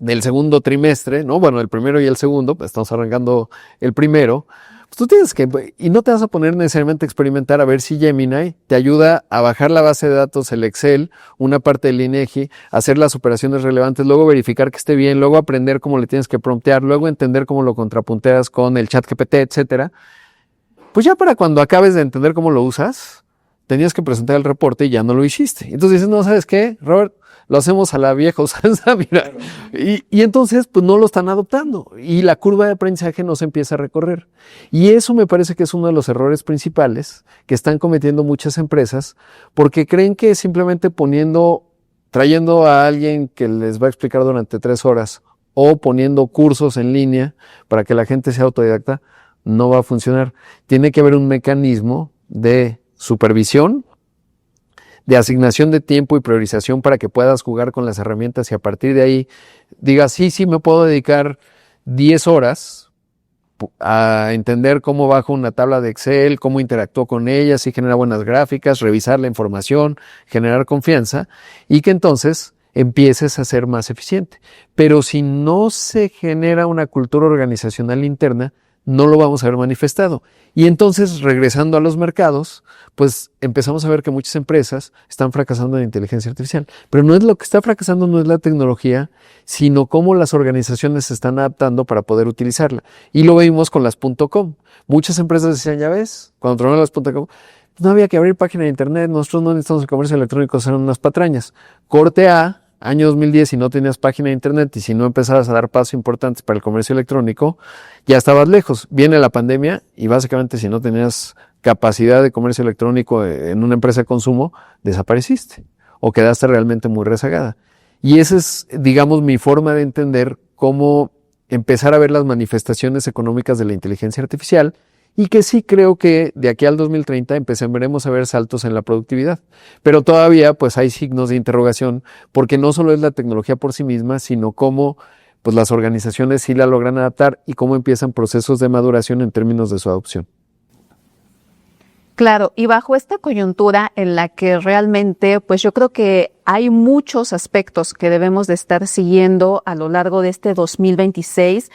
del segundo trimestre, ¿no? Bueno, el primero y el segundo, pues estamos arrancando el primero, pues tú tienes que, y no te vas a poner necesariamente a experimentar a ver si Gemini te ayuda a bajar la base de datos, el Excel, una parte del INEGI, hacer las operaciones relevantes, luego verificar que esté bien, luego aprender cómo le tienes que promptear, luego entender cómo lo contrapunteas con el ChatGPT, etcétera. Pues ya para cuando acabes de entender cómo lo usas, tenías que presentar el reporte y ya no lo hiciste. Entonces dices, no, ¿sabes qué, Robert? lo hacemos a la vieja usanza, mira. Y entonces, pues no lo están adoptando. Y la curva de aprendizaje no se empieza a recorrer. Y eso me parece que es uno de los errores principales que están cometiendo muchas empresas, porque creen que simplemente trayendo a alguien que les va a explicar durante 3 horas o poniendo cursos en línea para que la gente sea autodidacta, no va a funcionar. Tiene que haber un mecanismo de supervisión, de asignación de tiempo y priorización para que puedas jugar con las herramientas y a partir de ahí digas, sí, me puedo dedicar 10 horas a entender cómo bajo una tabla de Excel, cómo interactúo con ella, si genera buenas gráficas, revisar la información, generar confianza y que entonces empieces a ser más eficiente. Pero si no se genera una cultura organizacional interna, no lo vamos a ver manifestado. Y entonces, regresando a los mercados, pues empezamos a ver que muchas empresas están fracasando en inteligencia artificial. Pero no es lo que está fracasando, no es la tecnología, sino cómo las organizaciones se están adaptando para poder utilizarla. Y lo vimos con las .com. Muchas empresas decían, ya ves, cuando tronaron las .com, no había que abrir página de internet, nosotros no necesitamos el comercio electrónico, eran unas patrañas. Corte A, año 2010, si no tenías página de internet y si no empezabas a dar pasos importantes para el comercio electrónico, ya estabas lejos. Viene la pandemia y básicamente si no tenías capacidad de comercio electrónico en una empresa de consumo, desapareciste o quedaste realmente muy rezagada. Y esa es, digamos, mi forma de entender cómo empezar a ver las manifestaciones económicas de la inteligencia artificial y que sí creo que de aquí al 2030 empezaremos a ver saltos en la productividad. Pero todavía pues hay signos de interrogación porque no solo es la tecnología por sí misma, sino cómo pues las organizaciones sí la logran adaptar y cómo empiezan procesos de maduración en términos de su adopción. Claro, y bajo esta coyuntura en la que realmente, pues yo creo que hay muchos aspectos que debemos de estar siguiendo a lo largo de este 2026,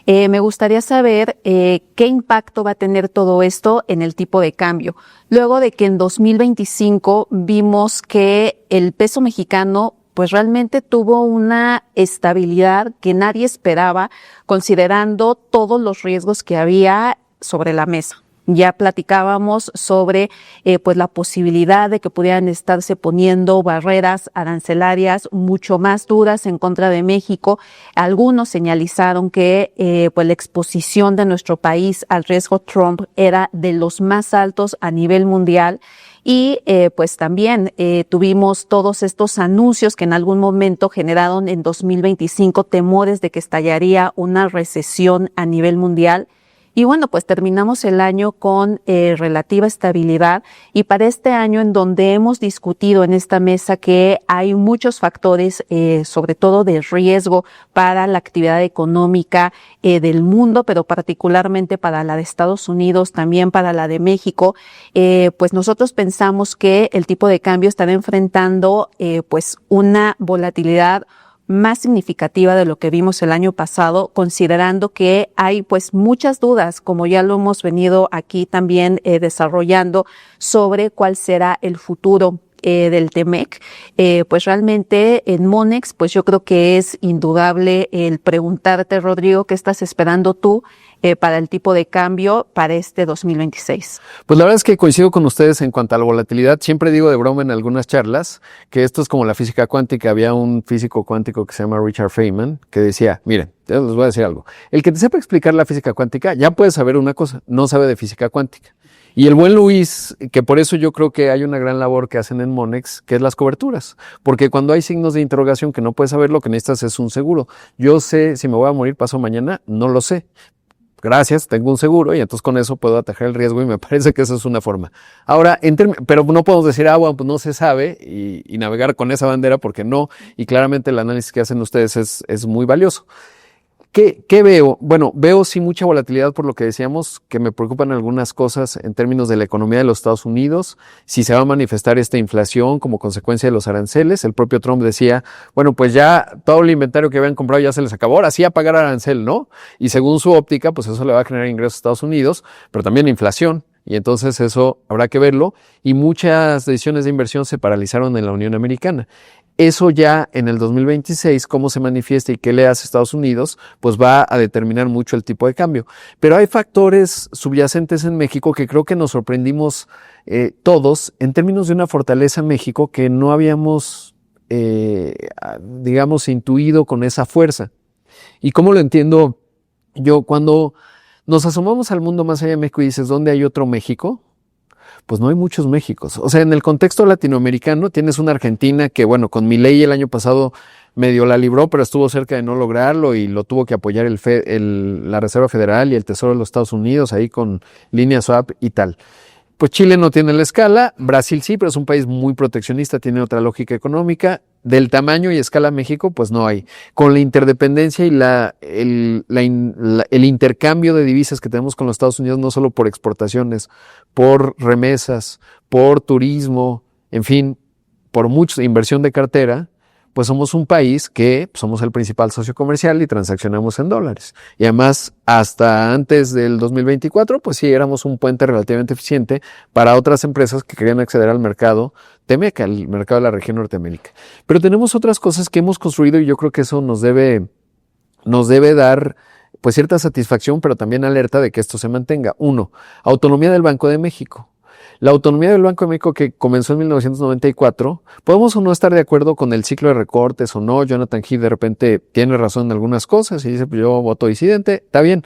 me gustaría saber qué impacto va a tener todo esto en el tipo de cambio. Luego de que en 2025 vimos que el peso mexicano pues realmente tuvo una estabilidad que nadie esperaba, considerando todos los riesgos que había sobre la mesa. Ya platicábamos sobre pues la posibilidad de que pudieran estarse poniendo barreras arancelarias mucho más duras en contra de México. Algunos señalizaron que pues la exposición de nuestro país al riesgo Trump era de los más altos a nivel mundial. Y pues también tuvimos todos estos anuncios que en algún momento generaron en 2025 temores de que estallaría una recesión a nivel mundial. Y bueno, pues terminamos el año con relativa estabilidad y para este año en donde hemos discutido en esta mesa que hay muchos factores, sobre todo de riesgo para la actividad económica del mundo, pero particularmente para la de Estados Unidos, también para la de México, pues nosotros pensamos que el tipo de cambio estará enfrentando pues una volatilidad más significativa de lo que vimos el año pasado, considerando que hay pues muchas dudas, como ya lo hemos venido aquí también desarrollando, sobre cuál será el futuro del TEMEC. Pues realmente en Monex, pues yo creo que es indudable el preguntarte, Rodrigo, ¿qué estás esperando tú para el tipo de cambio para este 2026? Pues la verdad es que coincido con ustedes en cuanto a la volatilidad. Siempre digo de broma en algunas charlas que esto es como la física cuántica. Había un físico cuántico que se llama Richard Feynman que decía, miren, les voy a decir algo. El que te sepa explicar la física cuántica ya puede saber una cosa, no sabe de física cuántica. Y el buen Luis, que por eso yo creo que hay una gran labor que hacen en Monex, que es las coberturas. Porque cuando hay signos de interrogación que no puedes saber, lo que necesitas es un seguro. Yo sé si me voy a morir pasado mañana, no lo sé. Gracias, tengo un seguro y entonces con eso puedo atajar el riesgo y me parece que esa es una forma. Ahora, pero no podemos decir, bueno, pues no se sabe y navegar con esa bandera porque no. Y claramente el análisis que hacen ustedes es muy valioso. ¿Qué veo? Bueno, veo sí mucha volatilidad por lo que decíamos, que me preocupan algunas cosas en términos de la economía de los Estados Unidos, si se va a manifestar esta inflación como consecuencia de los aranceles. El propio Trump decía, bueno, pues ya todo el inventario que habían comprado ya se les acabó, ahora sí a pagar arancel, ¿no? Y según su óptica, pues eso le va a generar ingresos a Estados Unidos, pero también inflación. Y entonces eso habrá que verlo. Y muchas decisiones de inversión se paralizaron en la Unión Americana. Eso ya en el 2026, cómo se manifiesta y qué le hace Estados Unidos, pues va a determinar mucho el tipo de cambio. Pero hay factores subyacentes en México que creo que nos sorprendimos todos en términos de una fortaleza en México que no habíamos digamos, intuido con esa fuerza. ¿Y cómo lo entiendo yo? Cuando nos asomamos al mundo más allá de México y dices, ¿dónde hay otro México? Pues no hay muchos Méxicos. O sea, en el contexto latinoamericano tienes una Argentina que, bueno, con Milei el año pasado medio la libró, pero estuvo cerca de no lograrlo y lo tuvo que apoyar la Reserva Federal y el Tesoro de los Estados Unidos ahí con línea swap y tal. Pues Chile no tiene la escala, Brasil sí, pero es un país muy proteccionista, tiene otra lógica económica. Del tamaño y escala México, pues no hay. Con la interdependencia y el intercambio de divisas que tenemos con los Estados Unidos, no solo por exportaciones, por remesas, por turismo, en fin, por mucha inversión de cartera, pues somos un país que somos el principal socio comercial y transaccionamos en dólares. Y además, hasta antes del 2024, pues sí, éramos un puente relativamente eficiente para otras empresas que querían acceder al mercado TEMEC, al mercado de la región Norteamérica. Pero tenemos otras cosas que hemos construido y yo creo que eso nos debe dar pues cierta satisfacción, pero también alerta de que esto se mantenga. 1, autonomía del Banco de México. La autonomía del Banco de México que comenzó en 1994, podemos o no estar de acuerdo con el ciclo de recortes o no. Jonathan Heath de repente tiene razón en algunas cosas y dice, pues yo voto disidente, está bien.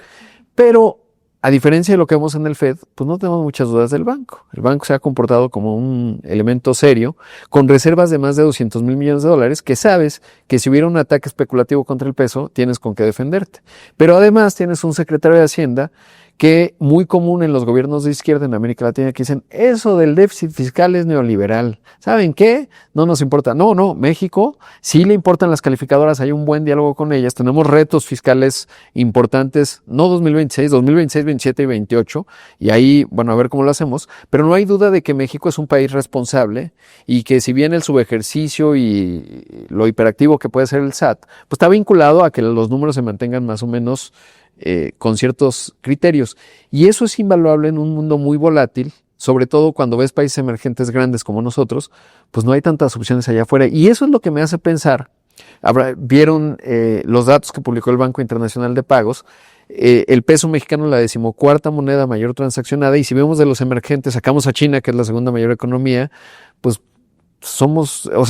Pero a diferencia de lo que vemos en el Fed, pues no tenemos muchas dudas del banco. El banco se ha comportado como un elemento serio, con reservas de más de 200,000 millones de dólares, que sabes que si hubiera un ataque especulativo contra el peso, tienes con qué defenderte. Pero además tienes un secretario de Hacienda que muy común en los gobiernos de izquierda en América Latina que dicen, eso del déficit fiscal es neoliberal. ¿Saben qué? No nos importa. No, México sí le importan las calificadoras, hay un buen diálogo con ellas, tenemos retos fiscales importantes, no 2026, 2026, 27 y 28, y ahí, bueno, a ver cómo lo hacemos, pero no hay duda de que México es un país responsable y que si bien el subejercicio y lo hiperactivo que puede ser el SAT, pues está vinculado a que los números se mantengan más o menos con ciertos criterios. Y eso es invaluable en un mundo muy volátil, sobre todo cuando ves países emergentes grandes como nosotros, pues no hay tantas opciones allá afuera. Y eso es lo que me hace pensar, vieron los datos que publicó el Banco Internacional de Pagos, el peso mexicano, la 14ª moneda mayor transaccionada, y si vemos de los emergentes, sacamos a China, que es la segunda mayor economía, pues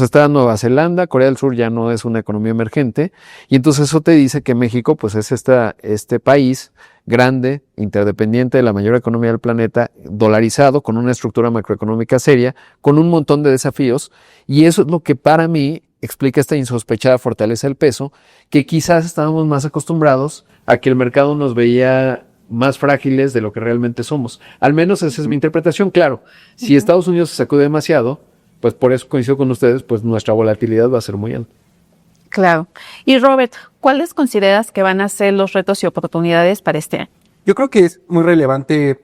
está Nueva Zelanda, Corea del Sur ya no es una economía emergente, y entonces eso te dice que México pues es este país grande, interdependiente de la mayor economía del planeta, dolarizado, con una estructura macroeconómica seria, con un montón de desafíos, y eso es lo que para mí explica esta insospechada fortaleza del peso, que quizás estábamos más acostumbrados a que el mercado nos veía más frágiles de lo que realmente somos. Al menos esa es mi interpretación. Claro, si Estados Unidos se sacude demasiado, pues por eso coincido con ustedes, pues nuestra volatilidad va a ser muy alta. Claro. Y Robert, ¿cuáles consideras que van a ser los retos y oportunidades para este año? Yo creo que es muy relevante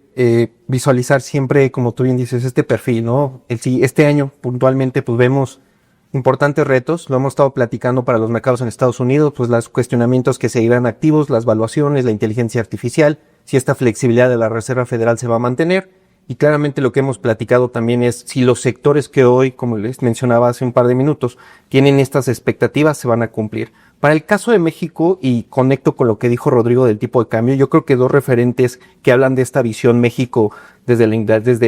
visualizar siempre, como tú bien dices, este perfil, ¿no? Este año puntualmente pues vemos importantes retos, lo hemos estado platicando para los mercados en Estados Unidos, pues los cuestionamientos que seguirán activos, las valuaciones, la inteligencia artificial, si esta flexibilidad de la Reserva Federal se va a mantener. Y claramente lo que hemos platicado también es si los sectores que hoy, como les mencionaba hace un par de minutos, tienen estas expectativas, se van a cumplir. Para el caso de México, y conecto con lo que dijo Rodrigo del tipo de cambio, yo creo que 2 referentes que hablan de esta visión México desde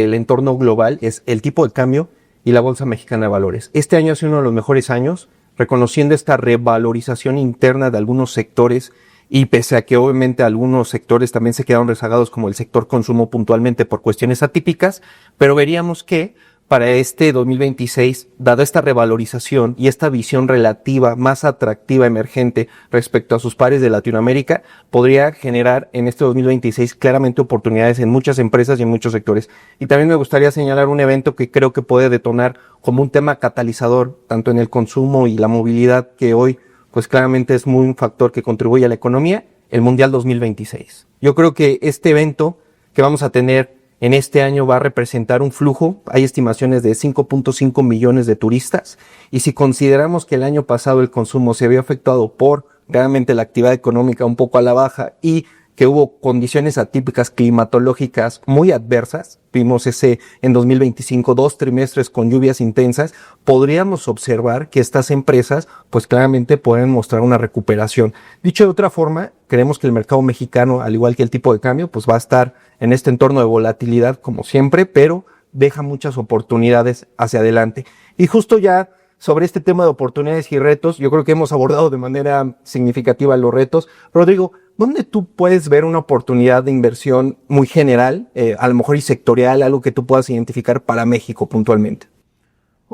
el entorno global es el tipo de cambio y la Bolsa Mexicana de Valores. Este año ha sido uno de los mejores años, reconociendo esta revalorización interna de algunos sectores. Y pese a que obviamente algunos sectores también se quedaron rezagados, como el sector consumo puntualmente por cuestiones atípicas, pero veríamos que para este 2026, dada esta revalorización y esta visión relativa más atractiva emergente respecto a sus pares de Latinoamérica, podría generar en este 2026 claramente oportunidades en muchas empresas y en muchos sectores. Y también me gustaría señalar un evento que creo que puede detonar como un tema catalizador, tanto en el consumo y la movilidad, que hoy pues claramente es muy un factor que contribuye a la economía, el Mundial 2026. Yo creo que este evento que vamos a tener en este año va a representar un flujo, hay estimaciones de 5.5 millones de turistas, y si consideramos que el año pasado el consumo se había afectado por realmente la actividad económica un poco a la baja y que hubo condiciones atípicas climatológicas muy adversas, vimos en 2025 2 trimestres con lluvias intensas, podríamos observar que estas empresas pues claramente pueden mostrar una recuperación. Dicho de otra forma, creemos que el mercado mexicano, al igual que el tipo de cambio, pues va a estar en este entorno de volatilidad como siempre, pero deja muchas oportunidades hacia adelante. Y justo ya sobre este tema de oportunidades y retos. Yo creo que hemos abordado de manera significativa los retos. Rodrigo, ¿dónde tú puedes ver una oportunidad de inversión muy general, a lo mejor y sectorial, algo que tú puedas identificar para México puntualmente?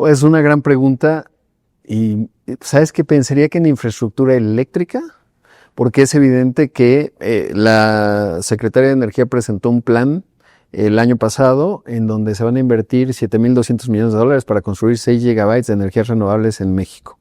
Es una gran pregunta y ¿sabes qué? Pensaría que en infraestructura eléctrica, porque es evidente que la Secretaría de Energía presentó un plan el año pasado en donde se van a invertir $7,200 millones para construir 6 gigabytes de energías renovables en México.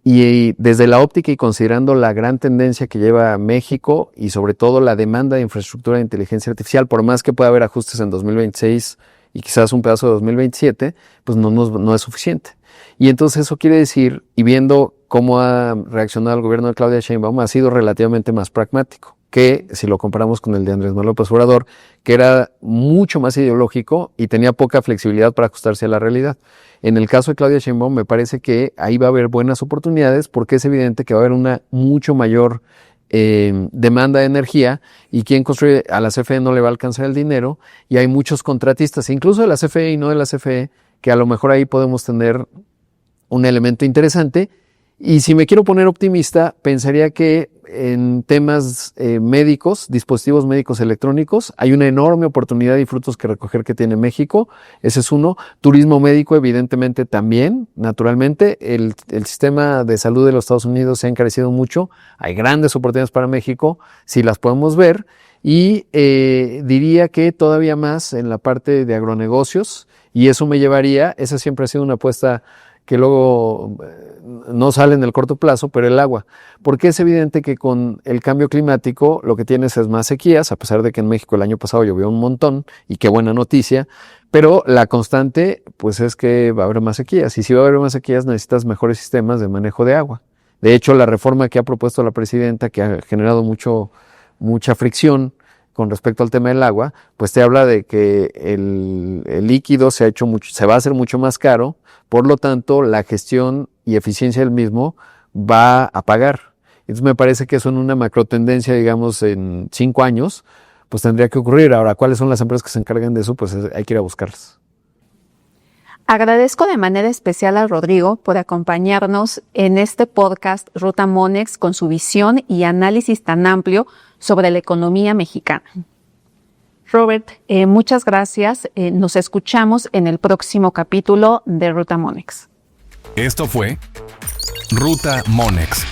Y desde la óptica y considerando la gran tendencia que lleva México y sobre todo la demanda de infraestructura de inteligencia artificial, por más que pueda haber ajustes en 2026 y quizás un pedazo de 2027, pues no es suficiente. Y entonces eso quiere decir, y viendo cómo ha reaccionado el gobierno de Claudia Sheinbaum, ha sido relativamente más pragmático que si lo comparamos con el de Andrés Manuel López Obrador, que era mucho más ideológico y tenía poca flexibilidad para ajustarse a la realidad. En el caso de Claudia Sheinbaum me parece que ahí va a haber buenas oportunidades porque es evidente que va a haber una mucho mayor demanda de energía y quien construye a la CFE no le va a alcanzar el dinero y hay muchos contratistas, incluso de la CFE y no de la CFE, que a lo mejor ahí podemos tener un elemento interesante. Y si me quiero poner optimista, pensaría que en temas médicos, dispositivos médicos electrónicos, hay una enorme oportunidad y frutos que recoger que tiene México. Ese es uno. Turismo médico, evidentemente, también, naturalmente. El sistema de salud de los Estados Unidos se ha encarecido mucho. Hay grandes oportunidades para México, si las podemos ver. Y diría que todavía más en la parte de agronegocios, y eso me llevaría, esa siempre ha sido una apuesta que luego no sale en el corto plazo, pero el agua. Porque es evidente que con el cambio climático lo que tienes es más sequías, a pesar de que en México el año pasado llovió un montón, y qué buena noticia, pero la constante pues es que va a haber más sequías, y si va a haber más sequías necesitas mejores sistemas de manejo de agua. De hecho, la reforma que ha propuesto la presidenta, que ha generado mucha fricción con respecto al tema del agua, pues te habla de que el líquido se va a hacer mucho más caro, por lo tanto la gestión y eficiencia del mismo va a pagar. Entonces me parece que eso en una macro tendencia, digamos, en 5 años, pues tendría que ocurrir. Ahora, ¿cuáles son las empresas que se encargan de eso? Pues hay que ir a buscarlas. Agradezco de manera especial a Rodrigo por acompañarnos en este podcast Ruta Monex con su visión y análisis tan amplio sobre la economía mexicana. Robert, muchas gracias. Nos escuchamos en el próximo capítulo de Ruta Monex. Esto fue Ruta Monex.